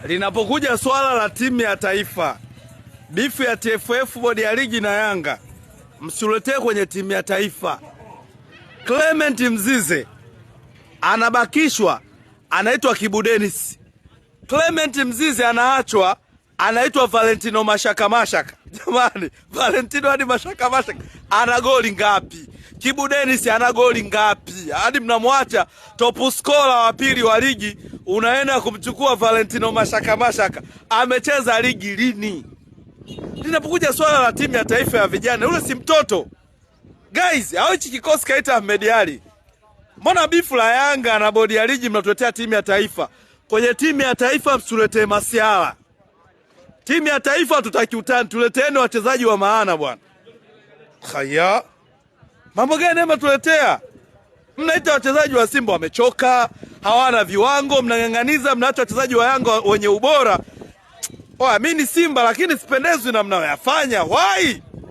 Linapokuja swala la timu ya taifa, bifu ya TFF, bodi ya ligi na Yanga, msiletee kwenye timu ya taifa. Clement Mzize anabakishwa, anaitwa Kibu Denis. Clement Mzize anaachwa, anaitwa Valentino Mashaka Mashaka. Jamani, Valentino hadi Mashaka Mashaka ana goli ngapi? Kibu Denis ana goli ngapi? Hadi mnamwacha top scorer wa pili wa ligi, unaenda kumchukua Valentino Mashaka Mashaka. Amecheza ligi lini? Linapokuja swala la timu ya taifa ya vijana, yule si mtoto. Guys, hao hichi kikosi kaita Ahmed Ally. Mbona bifu la Yanga na bodi ya ligi mnatuletea timu ya taifa? Kwenye timu ya taifa msuletee masiala. Timu ya taifa tutaki utani, tuleteeni wachezaji wa maana bwana. Haya. Mambo gani hema tuletea? Mnaita wachezaji wa Simba wamechoka, hawana viwango, mnang'ang'aniza, mnaacha wachezaji wa Yanga wenye ubora. Mimi ni Simba lakini sipendezwi na mnayoyafanya. Why?